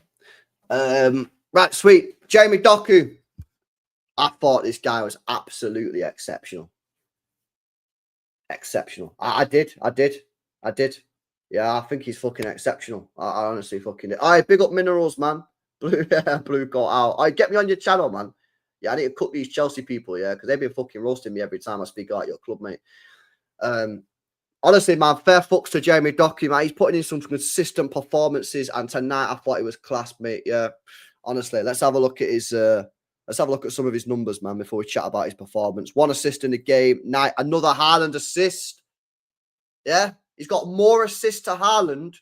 Right, sweet. Jeremy Doku. I thought this guy was absolutely exceptional. Exceptional. I did. Yeah, I think he's fucking exceptional. I honestly fucking did. All right, big up Minerals, man. Blue got out. All right, get me on your channel, man. Yeah, I need to cook these Chelsea people, yeah, because they've been fucking roasting me every time I speak out your club, mate. Honestly, man, fair fucks to Jeremy Doku, man. He's putting in some consistent performances, and tonight I thought he was class, mate. Yeah, honestly, let's have a look at his. Let's have a look at some of his numbers, man, before we chat about his performance. 1 assist in the game. Another Haaland assist. Yeah, he's got more assists to Haaland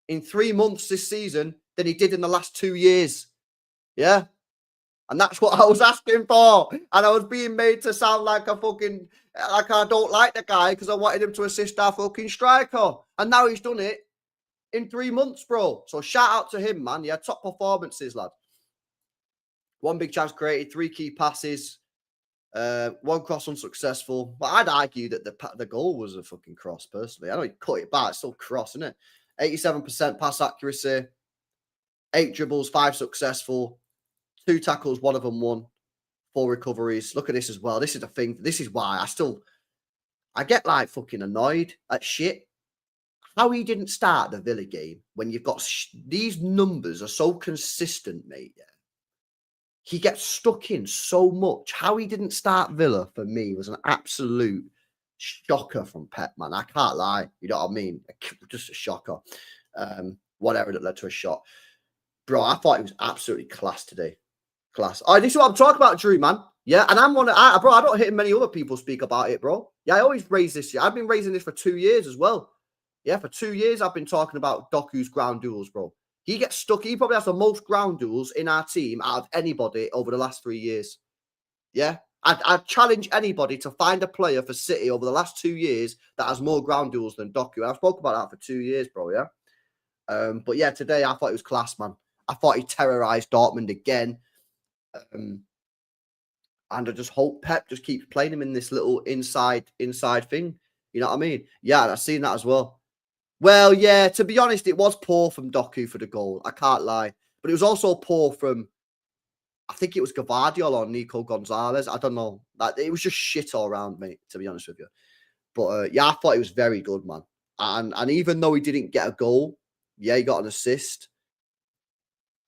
in 3 months this season than he did in the last 2 years. Yeah. And that's what I was asking for. And I was being made to sound like I don't like the guy because I wanted him to assist our fucking striker. And now he's done it in 3 months, bro. So shout out to him, man. Yeah, top performances, lad. 1 big chance created, 3 key passes, 1 cross unsuccessful. But I'd argue that the goal was a fucking cross, personally. I know he cut it back. It's still cross, isn't it? 87% pass accuracy, 8 dribbles, 5 successful, 2 tackles, 1 of them won, 4 recoveries. Look at this as well. This is the thing. This is why I get like fucking annoyed at shit. How he didn't start the Villa game when you've got these numbers are so consistent, mate. Yeah. He gets stuck in so much. How he didn't start Villa for me was an absolute shocker from Pep, man. I can't lie. You know what I mean? Just a shocker. Whatever that led to a shot. Bro, I thought he was absolutely class today. Class. Oh, this is what I'm talking about, Drew, man. Yeah, and bro, I don't hear many other people speak about it, bro. Yeah, I always raise this. Yeah, I've been raising this for 2 years as well. Yeah, for 2 years, I've been talking about Doku's ground duels, bro. He gets stuck. He probably has the most ground duels in our team out of anybody over the last 3 years. Yeah, I'd challenge anybody to find a player for City over the last 2 years that has more ground duels than Doku. And I've spoken about that for 2 years, bro. Yeah. But yeah, today I thought it was class, man. I thought he terrorized Dortmund again. And I just hope Pep just keeps playing him in this little inside thing. You know what I mean? Yeah, I've seen that as well. Well, yeah, to be honest, it was poor from Doku for the goal. I can't lie. But it was also poor from, I think it was Gvardiol or Nico Gonzalez. I don't know. Like, it was just shit all around, mate, to be honest with you. But yeah, I thought it was very good, man. And even though he didn't get a goal, yeah, he got an assist.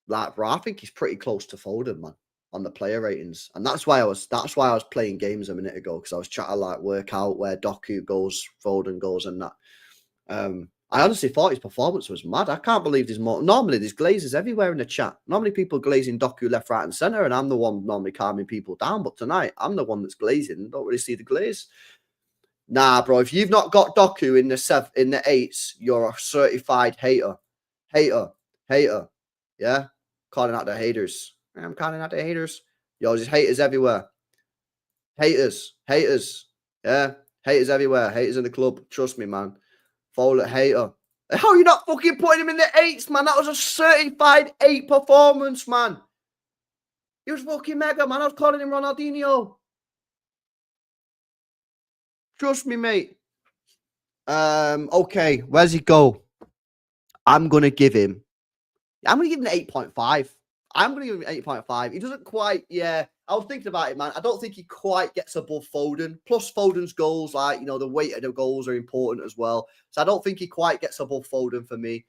Like, bro, I think he's pretty close to Foden, man, on the player ratings. And that's why I was playing games a minute ago, because I was trying to like work out where Doku goes, Foden goes, and that. I honestly thought his performance was mad. I can't believe there's more. Normally, there's glazers everywhere in the chat. Normally, people glazing Doku left, right, and centre, and I'm the one normally calming people down. But tonight, I'm the one that's glazing. Don't really see the glaze. Nah, bro. If you've not got Doku in the 8s, you're a certified hater. Yeah, calling out the haters. I'm calling out the haters. Yo, there's haters everywhere. Haters. Yeah, haters everywhere. Haters in the club. Trust me, man. Follow hater. How are you not fucking putting him in the 8s, man? That was a certified 8 performance, man. He was fucking mega, man. I was calling him Ronaldinho. Trust me, mate. Okay, where's he go? I'm going to give him an 8.5. I'm going to give him 8.5. He doesn't quite, yeah. I was thinking about it, man. I don't think he quite gets above Foden. Plus, Foden's goals, like, you know, the weight of the goals are important as well. So I don't think he quite gets above Foden for me.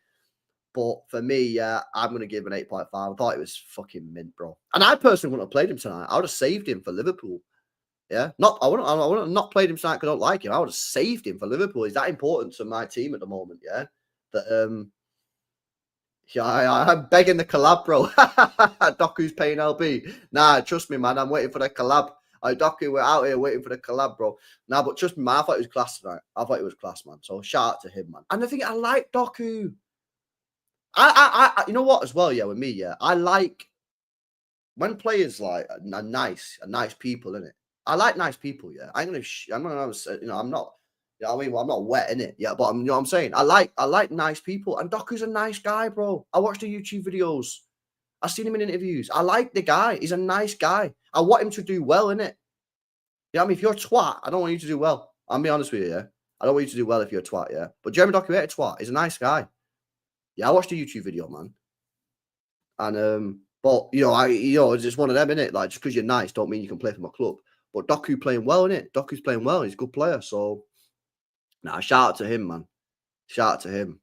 But for me, yeah, I'm going to give him an 8.5. I thought it was fucking mint, bro. And I personally wouldn't have played him tonight. I would have saved him for Liverpool. Yeah, I wouldn't have not played him tonight because I don't like him. I would have saved him for Liverpool. He's that important to my team at the moment, yeah. That yeah, I'm begging the collab, bro. Doku's paying LB. Nah, trust me, man. I'm waiting for the collab. Doku, we're out here waiting for the collab, bro. Nah, but trust me, man. I thought it was class tonight. I thought it was class, man. So shout out to him, man. And I think I like Doku. I you know what as well, yeah, with me, yeah. I like when players like are nice people, innit? I like nice people, yeah. I'm not, you know, I'm not, you know what I mean? Well, I'm not wet in it, yeah, but you know what I'm saying? I like nice people, and Doku's a nice guy, bro. I watched the YouTube videos. I've seen him in interviews. I like the guy. He's a nice guy. I want him to do well, innit? You know what I mean? If you're a twat, I don't want you to do well. I'll be honest with you, yeah. I don't want you to do well if you're a twat, yeah. But Jeremy Doku ain't a twat. He's a nice guy. Yeah, I watched the YouTube video, man. And but you know, it's just one of them, innit? Like, just because you're nice don't mean you can play for my club. But Doku playing well, innit? Doku's playing well. He's a good player. So, nah, shout out to him, man. Shout out to him.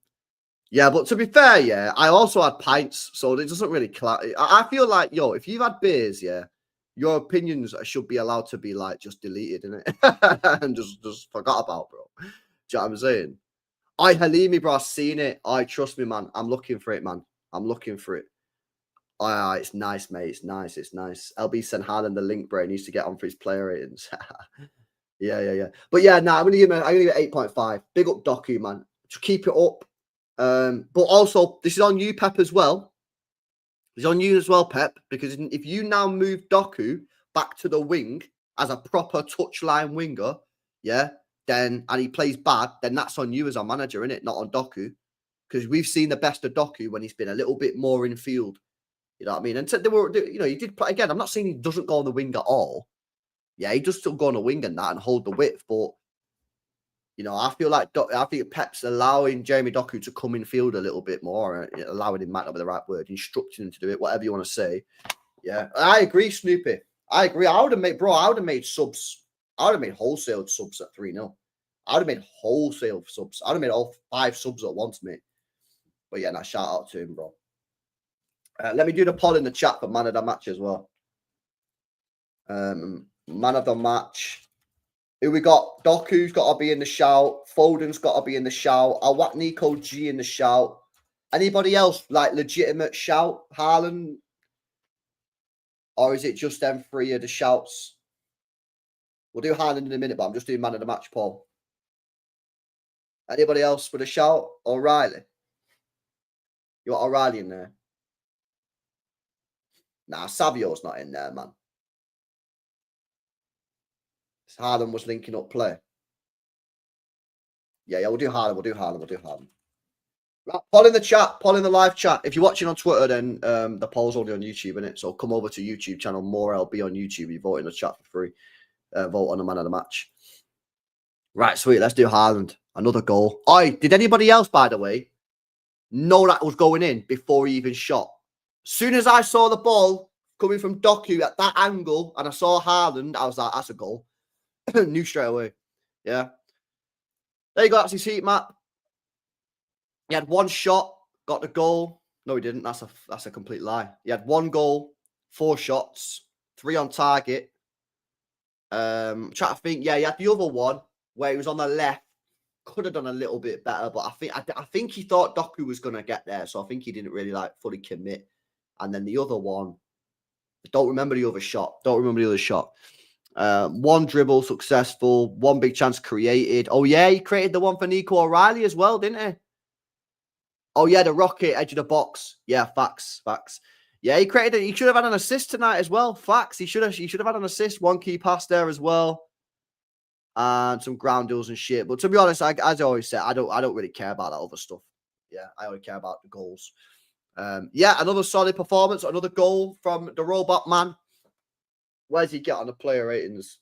Yeah, but to be fair, yeah, I also had pints, so it doesn't really. I feel like, yo, if you've had beers, yeah, your opinions should be allowed to be like just deleted, innit? And just forgot about, bro. Do you know what I'm saying? Halimi, bro, I've seen it. Trust me, man. I'm looking for it, man. I'm looking for it. It's nice, mate. It's nice. LB sent Haaland the link, bro. He needs to get on for his player ratings. Yeah. But yeah, I'm gonna give it 8.5. Big up Doku, man. Just keep it up. But also, this is on you, Pep, as well. It's on you as well, Pep, because if you now move Doku back to the wing as a proper touchline winger, yeah, and he plays bad, then that's on you as our manager, innit? Not on Doku. Because we've seen the best of Doku when he's been a little bit more in field. You know what I mean? And so he did play again. I'm not saying he doesn't go on the wing at all. Yeah, he does still go on the wing and that and hold the width, but you know, I feel like I think Pep's allowing Jeremy Doku to come in field a little bit more, allowing him, might not be the right word, instructing him to do it, whatever you want to say. Yeah, I agree, Snoopy. I agree. I would have made subs. I would have made wholesale subs at 3-0. I would have made wholesale subs. I would have made all 5 subs at once, mate. But yeah, shout out to him, bro. Let me do the poll in the chat for man of the match as well. Man of the match. Who we got? Doku's got to be in the shout. Foden's got to be in the shout. I want Nico G in the shout. Anybody else like legitimate shout? Haaland? Or is it just them three of the shouts? We'll do Haaland in a minute, but I'm just doing man of the match, Paul. Anybody else with a shout? O'Reilly? You want O'Reilly in there? Nah, Savio's not in there, man. Haaland was linking up play. Yeah, we'll do Haaland. We'll do Haaland. Right, poll in the chat, poll in the live chat. If you're watching on Twitter, then the poll's only on YouTube, innit? So come over to YouTube channel, More LB on YouTube. You vote in the chat for free. Vote on the man of the match. Right, sweet. Let's do Haaland. Another goal. Oh, did anybody else, by the way, know that was going in before he even shot? Soon as I saw the ball coming from Doku at that angle and I saw Haaland, I was like, that's a goal. Knew straight away. Yeah. There you go. That's his heat map. He had one shot, got the goal. No, he didn't. That's a complete lie. He had one goal, 4 shots, 3 on target. Trying to think. Yeah, he had the other one where he was on the left. Could have done a little bit better, but I think he thought Doku was going to get there, so I think he didn't really fully commit. And then the other one, I don't remember the other shot. One dribble successful, one big chance created. Oh yeah, he created the one for Nico O'Reilly as well, didn't he? Oh yeah, the rocket edge of the box. Yeah, facts. Yeah, he created it. He should have had an assist tonight as well. Facts. He should have had an assist. One key pass there as well. And some ground deals and shit. But to be honest, as I always said, I don't really care about that other stuff. Yeah, I only care about the goals. Yeah, another solid performance. Another goal from the robot man. Where does he get on the player ratings?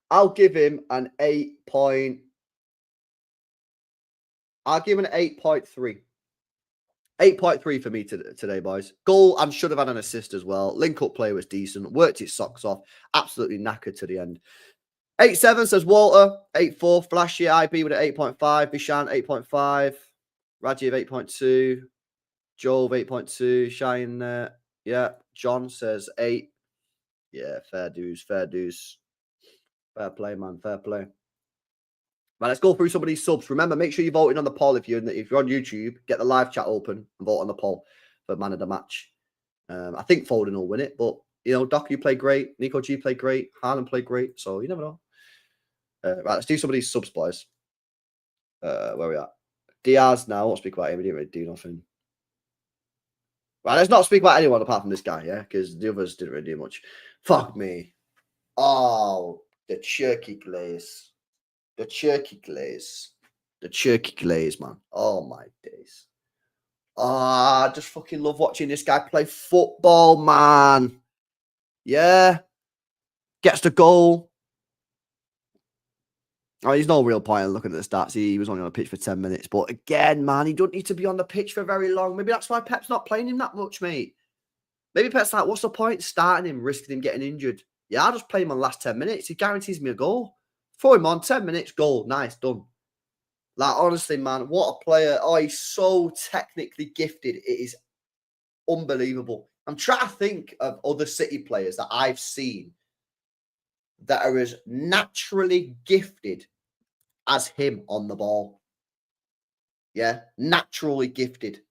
I'll give him an 8.3. 8.3 for me today, boys. Goal and should have had an assist as well. Link up play was decent. Worked his socks off. Absolutely knackered to the end. 8.7 says Walter. 8.4 Flashy IB with an 8.5. Bishan 8.5. Rajiv 8.2. Jove 8.2. Shine yeah. John says 8. Yeah, fair dues. Fair play, man. Fair play. Right, let's go through some of these subs. Remember, make sure you're voting on the poll if you're on YouTube. Get the live chat open and vote on the poll for man of the match. I think Foden will win it, but Doku played great. Nico G played great. Haaland played great. So you never know. Right, let's do some of these subs, boys. Where are we at? Diaz now. I won't speak about him. He didn't really do nothing. Right, let's not speak about anyone apart from this guy, yeah? Because the others didn't really do much. Fuck me. Oh, the Cherki glaze. The Cherki glaze, man. Oh, my days. I just fucking love watching this guy play football, man. Yeah. Gets the goal. Oh, there's no real point in looking at the stats. He was only on the pitch for 10 minutes. But again, man, he don't need to be on the pitch for very long. Maybe that's why Pep's not playing him that much, mate. Maybe Pep's like, what's the point starting him, risking him getting injured? Yeah, I'll just play him on the last 10 minutes. He guarantees me a goal. Throw him on, 10 minutes, goal. Nice, done. Like, honestly, man, what a player. Oh, he's so technically gifted. It is unbelievable. I'm trying to think of other City players that I've seen that are as naturally gifted as him on the ball. Yeah, naturally gifted.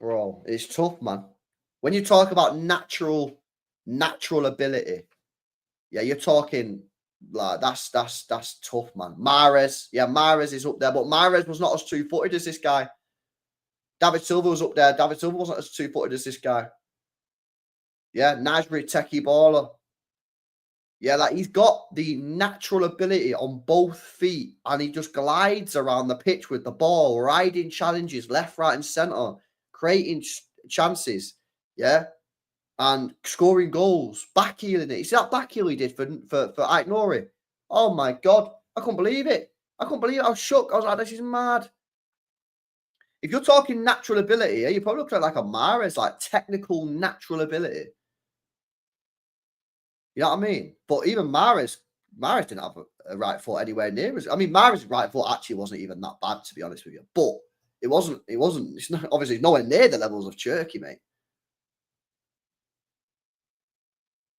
Bro, it's tough, man. When you talk about natural ability, yeah, you're talking like that's tough, man. Mahrez, yeah, Mahrez is up there, but Mahrez was not as two-footed as this guy. David Silva was up there. David Silva wasn't as two-footed as this guy. Yeah, Najri, techie baller. Yeah, like he's got the natural ability on both feet and he just glides around the pitch with the ball, riding challenges left, right and centre, creating chances, yeah, and scoring goals, backheeling it. You see that backheel he did for Ait Nouri? Oh my God, I couldn't believe it. I was shook. I was like, this is mad. If you're talking natural ability, yeah, you probably look like a Mahrez, like technical natural ability. You know what I mean? But even Mahrez didn't have a right foot anywhere near us. I mean, Mahrez's right foot actually wasn't even that bad, to be honest with you. But it wasn't. It's not, obviously nowhere near the levels of Cherki, mate.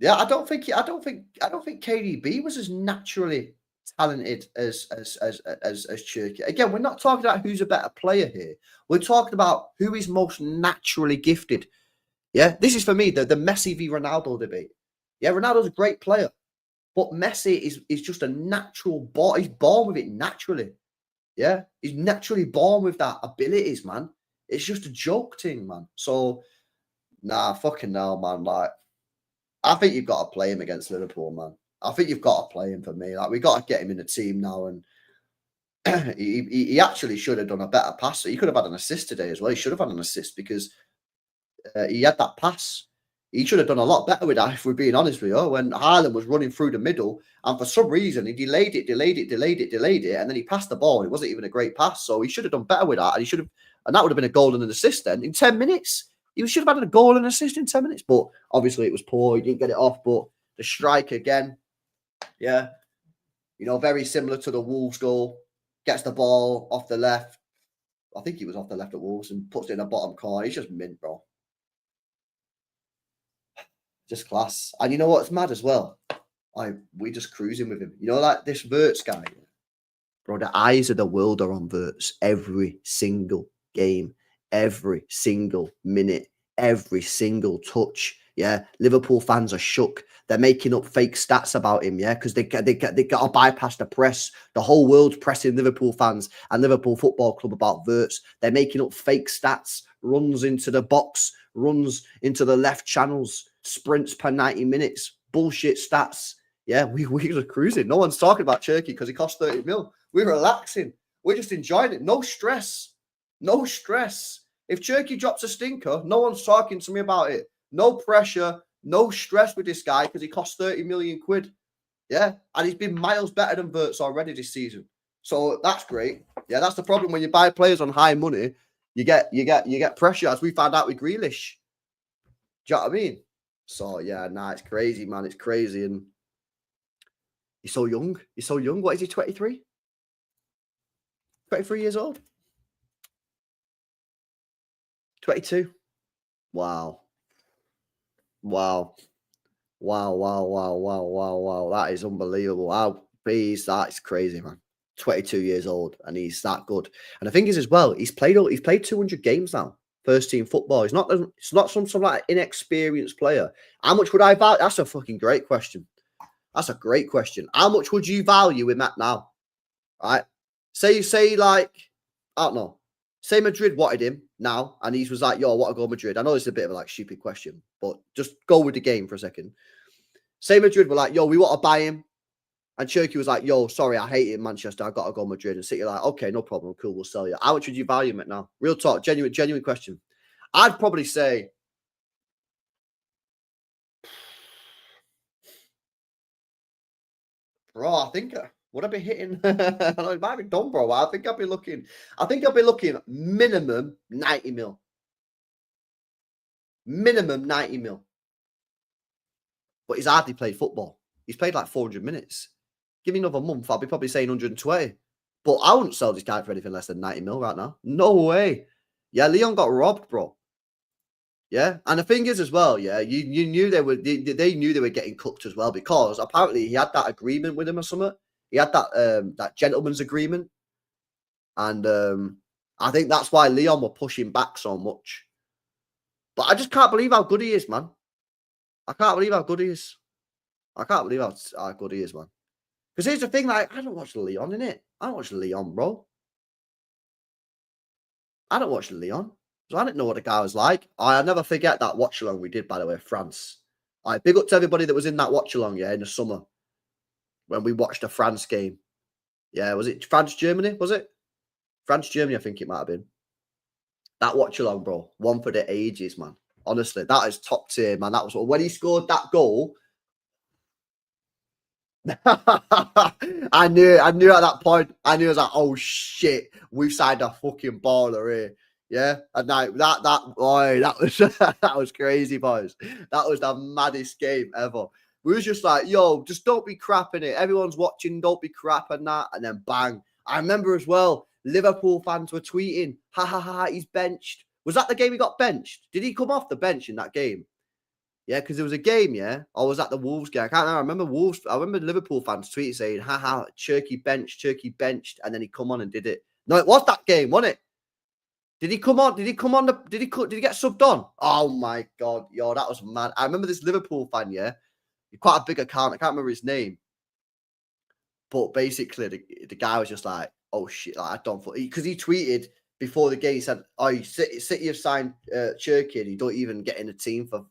Yeah, I don't think KDB was as naturally talented as Cherki. Again, we're not talking about who's a better player here. We're talking about who is most naturally gifted. Yeah, this is for me the Messi v Ronaldo debate. Yeah, Ronaldo's a great player, but Messi is just a natural born. He's born with it naturally. Yeah, he's naturally born with that abilities, man. It's just a joke thing, man. So, nah, fucking hell, man. Like, I think you've got to play him against Liverpool, man. I think you've got to play him for me. Like, we got to get him in the team now. And he actually should have done a better pass. He could have had an assist today as well. He should have had an assist because he had that pass. He should have done a lot better with that, if we're being honest with you, when Haaland was running through the middle. And for some reason, he delayed it. And then he passed the ball. It wasn't even a great pass. So he should have done better with that. And he should have, and that would have been a goal and an assist then in 10 minutes. He should have had a goal and an assist in 10 minutes. But obviously, it was poor. He didn't get it off. But the strike again, yeah, you know, very similar to the Wolves goal. Gets the ball off the left. I think he was off the left at Wolves and puts it in the bottom corner. He's just mint, bro. Just class. And you know what's mad as well? We're just cruising with him. You know, like this Wirtz guy, bro, the eyes of the world are on Wirtz every single game, every single minute, every single touch. Yeah, Liverpool fans are shook. They're making up fake stats about him, yeah, because they got to bypass the press. The whole world's pressing Liverpool fans and Liverpool Football Club about Wirtz. They're making up fake stats, runs into the box, runs into the left channels, sprints per 90 minutes, bullshit stats. Yeah, we're cruising. No one's talking about Cherki because he cost 30 mil. We're relaxing. We're just enjoying it. No stress. No stress. If Cherki drops a stinker, no one's talking to me about it. No pressure, no stress with this guy because he cost 30 million quid. Yeah, and he's been miles better than Wirtz already this season. So that's great. Yeah, that's the problem when you buy players on high money. You get pressure, as we found out with Grealish. Do you know what I mean? So yeah, nah, it's crazy, man. It's crazy, and he's so young. He's so young. What is he? 23? 23 years old. 22. Wow. Wow. That is unbelievable. That's crazy, man. 22 years old, and he's that good. And the thing is, as well, he's played 200 games now. First team football. It's not some like inexperienced player. How much would I value? That's a fucking great question. That's a great question. How much would you value him at now? Right? Say like, I don't know. Say Madrid wanted him now, and he was like, yo, I want to go Madrid. I know it's a bit of a like stupid question, but just go with the game for a second. Say Madrid were like, yo, we want to buy him. And Cherki was like, yo, sorry, I hate it in Manchester. I've got to go Madrid. And City like, okay, no problem. Cool, we'll sell you. How much would you value him at now? Real talk, genuine question. I'd probably say, bro, I think, would I be hitting? I know it might be done, bro. I think I'll be looking minimum 90 mil. Minimum 90 mil. But he's hardly played football. He's played like 400 minutes. Give me another month, I'll be probably saying 120. But I wouldn't sell this guy for anything less than 90 mil right now. No way. Yeah, Leon got robbed, bro. Yeah, and the thing is as well, yeah, you knew they knew they were getting cooked as well, because apparently he had that agreement with him or something. He had that gentleman's agreement, and I think that's why Leon were pushing back so much. But I just can't believe how good he is, man. I can't believe how good he is. I can't believe how good he is, man. Because here's the thing, like, I don't watch Leon, innit? I don't watch Leon, bro. I don't watch Leon. So I didn't know what the guy was like. I'll never forget that watch-along we did, by the way, France. Big up to everybody that was in that watch-along, yeah, in the summer. When we watched a France game. Yeah, was it France-Germany, was it? France-Germany, I think it might have been. That watch-along, bro. One for the ages, man. Honestly, that is top tier, man. That was when he scored that goal. I knew at that point. I knew I was like, oh shit, we've signed a fucking baller here. Yeah, and that was that was crazy, boys. That was the maddest game ever. We was just like, yo, just don't be crap in it. Everyone's watching, don't be crap and that. And then bang. I remember as well, Liverpool fans were tweeting, ha, he's benched. Was that the game he got benched? Did he come off the bench in that game? Yeah, because there was a game, yeah. I was at the Wolves game. I can't remember. I remember Liverpool fans tweeting saying, haha, Cherki benched, and then he come on and did it. No, it was that game, wasn't it? Did he come on? Did he get subbed on? Oh my god, yo, that was mad. I remember this Liverpool fan, yeah. Quite a big account. I can't remember his name. But basically, the guy was just like, oh shit, like I don't, because he tweeted before the game, he said, oh, City have signed Cherki and he don't even get in a team for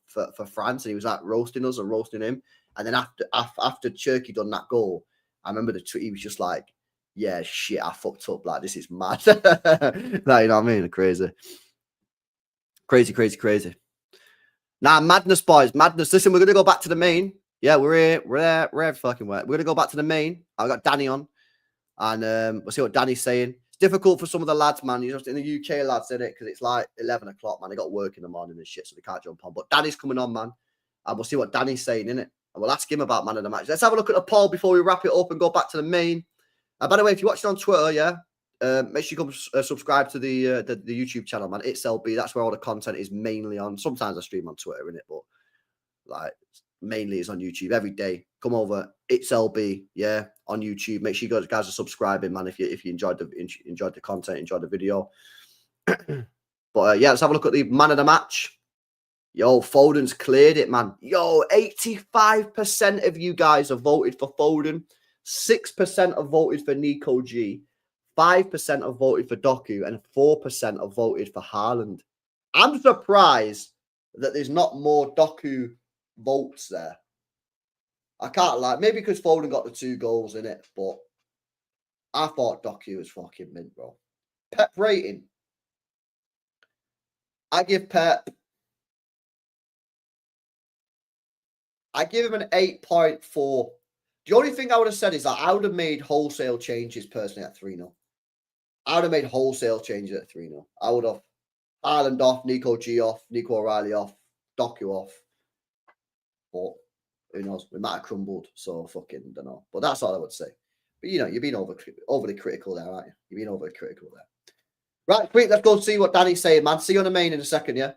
France. And he was like roasting us and roasting him. And then after Cherki done that goal, I remember the tweet, he was just like, yeah, shit, I fucked up. Like, this is mad. Like, you know what I mean? Crazy. Nah, madness, boys. Madness. Listen, we're going to go back to the main. Yeah, we're here. We're there fucking way. We're going to go back to the main. I got Danny on. And we'll see what Danny's saying. It's difficult for some of the lads, man. You know, in the UK lads, in it, because it's like 11 o'clock, man. They got work in the morning and shit, so they can't jump on. But Danny's coming on, man. And we'll see what Danny's saying, innit? And we'll ask him about man of the match. Let's have a look at the poll before we wrap it up and go back to the main. By the way, if you're watching on Twitter, yeah, make sure you come subscribe to the YouTube channel, man. It's LB. That's where all the content is mainly on. Sometimes I stream on Twitter, innit? But like mainly it's on YouTube every day. Come over. It's LB, yeah, on YouTube. Make sure you guys are subscribing, man. If you enjoyed the content, enjoyed the video. But yeah, let's have a look at the man of the match. Yo, Foden's cleared it, man. Yo, 85% of you guys have voted for Foden. 6% have voted for Nico G. 5% have voted for Doku. And 4% have voted for Haaland. I'm surprised that there's not more Doku votes there. I can't lie. Maybe because Foden got the 2 goals in it. But I thought Doku was fucking mint, bro. Pep rating. I give him an 8.4. The only thing I would have said is that I would have made wholesale changes personally at 3-0. I would have made wholesale changes at 3-0. I would have Haaland off, Nico G off, Nico O'Reilly off, Doku off. But who knows? We might have crumbled, so fucking don't know. But that's all I would say. But you know, you're being overly critical there, aren't you? You're being overly critical there. Right, quick, let's go see what Danny's saying, man. See you on the main in a second, yeah?